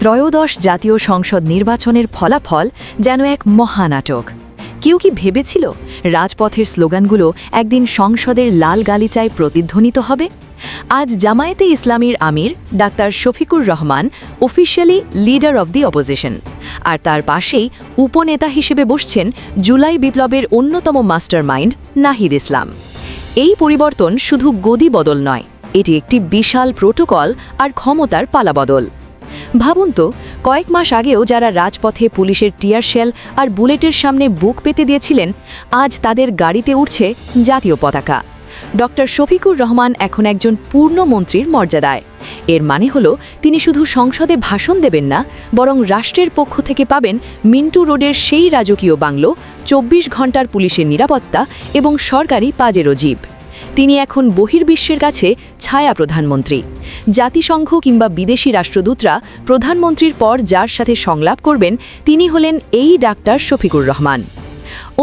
ত্রয়োদশ জাতীয় সংসদ নির্বাচনের ফলাফল যেন এক মহানাটক। কেউ কি ভেবেছিল রাজপথের স্লোগানগুলো একদিন সংসদের লাল গালিচায় প্রতিধ্বনিত হবে? আজ জামায়াতে ইসলামীর আমির ডাক্তার Shafiqur Rahman officially leader of the opposition, আর তার পাশেই উপনেতা হিসেবে বসছেন জুলাই বিপ্লবের অন্যতম মাস্টারমাইন্ড নাহিদ ইসলাম। এই পরিবর্তন শুধু গদি বদল নয়, এটি একটি বিশাল প্রোটোকল আর ক্ষমতার পালাবদল। ভাবুন তো, কয়েক মাস আগেও যারা রাজপথে পুলিশের টিয়ার শেল আর বুলেটের সামনে বুক পেতে দিয়েছিলেন, আজ তাদের গাড়িতে উঠছে জাতীয় পতাকা। ডক্টর শফিকুর রহমান এখন একজন পূর্ণমন্ত্রীর মর্যাদায়। এর মানে হলো তিনি শুধু সংসদে ভাষণ দেবেন না, বরং রাষ্ট্রের পক্ষ থেকে পাবেন মিন্টু রোডের সেই রাজকীয় বাংলো, ২৪ ঘণ্টার পুলিশের নিরাপত্তা এবং সরকারি পাজেরো জিপ। তিনি এখন বহির্বিশ্বের কাছে ছায়া প্রধানমন্ত্রী। জাতিসংঘ কিংবা বিদেশি রাষ্ট্রদূতরা প্রধানমন্ত্রীর পর যার সাথে সংলাপ করবেন, তিনি হলেন এই ডাক্তার শফিকুর রহমান।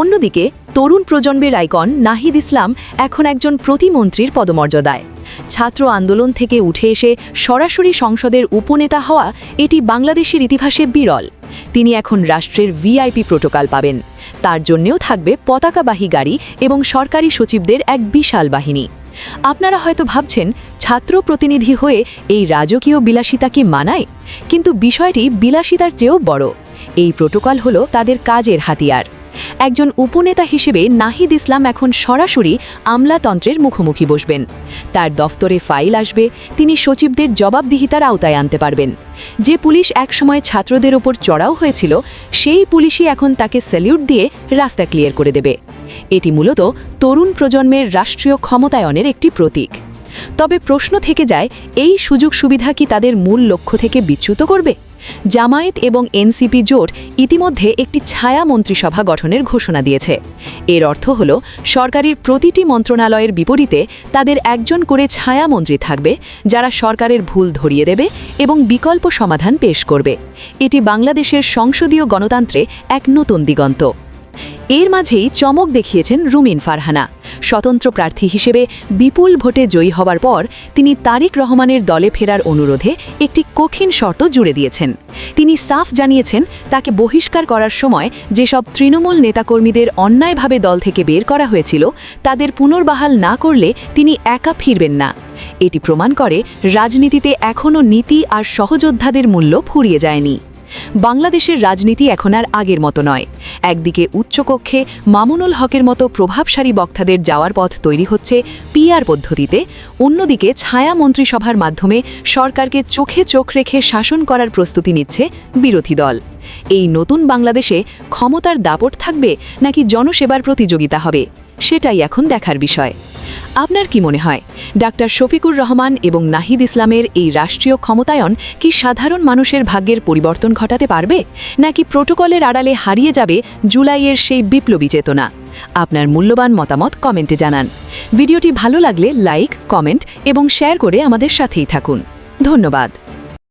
অন্যদিকে তরুণ প্রজন্মের আইকন নাহিদ ইসলাম এখন একজন প্রতিমন্ত্রীর পদমর্যাদায়। ছাত্র আন্দোলন থেকে উঠে এসে সরাসরি সংসদের উপনেতা হওয়া এটি বাংলাদেশের ইতিহাসে বিরল। তিনি এখন রাষ্ট্রের ভিআইপি প্রোটোকল পাবেন। তার জন্যেও থাকবে পতাকাবাহী গাড়ি এবং সরকারি সচিবদের এক বিশাল বাহিনী। আপনারা হয়তো ভাবছেন, ছাত্র প্রতিনিধি হয়ে এই রাজকীয় বিলাসিতা কি মানায়? কিন্তু বিষয়টি বিলাসিতার চেয়েও বড়। এই প্রোটোকল হলো তাদের কাজের হাতিয়ার। একজন উপনেতা হিসেবে নাহিদ ইসলাম এখন সরাসরি আমলাতন্ত্রের মুখোমুখি বসবেন। তার দফতরে ফাইল আসবে, তিনি সচিবদের জবাবদিহিতার আওতায় আনতে পারবেন। যে পুলিশ একসময় ছাত্রদের ওপর চড়াও হয়েছিল, সেই পুলিশই এখন তাকে স্যালিউট দিয়ে রাস্তা ক্লিয়ার করে দেবে। এটি মূলত তরুণ প্রজন্মের রাষ্ট্রীয় ক্ষমতায়নের একটি প্রতীক। তবে প্রশ্ন থেকে যায়, এই সুযোগ সুবিধা কি তাদের মূল লক্ষ্য থেকে বিচ্যুত করবে? জামায়াত এবং এনসিপি জোট ইতিমধ্যে একটি ছায়া মন্ত্রিসভা গঠনের ঘোষণা দিয়েছে। এর অর্থ হল, সরকারের প্রতিটি মন্ত্রণালয়ের বিপরীতে তাদের একজন করে ছায়া মন্ত্রী থাকবে, যারা সরকারের ভুল ধরিয়ে দেবে এবং বিকল্প সমাধান পেশ করবে। এটি বাংলাদেশের সংসদীয় গণতন্ত্রে এক নতুন দিগন্ত। এর মাঝেই চমক দেখিয়েছেন রুমিন ফারহানা। স্বতন্ত্র প্রার্থী হিসেবে বিপুল ভোটে জয়ী হবার পর তিনি তারিক রহমানের দলে ফেরার অনুরোধে একটি কঠিন শর্ত জুড়ে দিয়েছেন। তিনি সাফ জানিয়েছেন, তাকে বহিষ্কার করার সময় যেসব তৃণমূল নেতাকর্মীদের অন্যায়ভাবে দল থেকে বের করা হয়েছিল, তাদের পুনর্বহাল না করলে তিনি একা ফিরবেন না। এটি প্রমাণ করে, রাজনীতিতে এখনও নীতি আর সহযোদ্ধাদের মূল্য ফুরিয়ে যায়নি। বাংলাদেশের রাজনীতি এখন আর আগের মতো নয়। একদিকে উচ্চকক্ষে মামুনুল হকের মতো প্রভাবশালী বক্তাদের যাওয়ার পথ তৈরি হচ্ছে পিআর পদ্ধতিতে, অন্যদিকে ছায়া মন্ত্রিসভার মাধ্যমে সরকারকে চোখে চোখ রেখে শাসন করার প্রস্তুতি নিচ্ছে বিরোধী দল। এই নতুন বাংলাদেশে ক্ষমতার দাপট থাকবে নাকি জনসেবার প্রতিযোগিতা হবে, সেটাই এখন দেখার বিষয়। আপনার কি মনে হয়, ডাক্তার শফিকুর রহমান এবং নাহিদ ইসলামের এই রাষ্ট্রীয় ক্ষমতায়ন কি সাধারণ মানুষের ভাগ্যের পরিবর্তন ঘটাতে পারবে, নাকি প্রোটোকলের আড়ালে হারিয়ে যাবে জুলাইয়ের সেই বিপ্লবী চেতনা? আপনার মূল্যবান মতামত কমেন্টে জানান। ভিডিওটি ভালো লাগলে লাইক, কমেন্ট এবং শেয়ার করে আমাদের সাথেই থাকুন। ধন্যবাদ।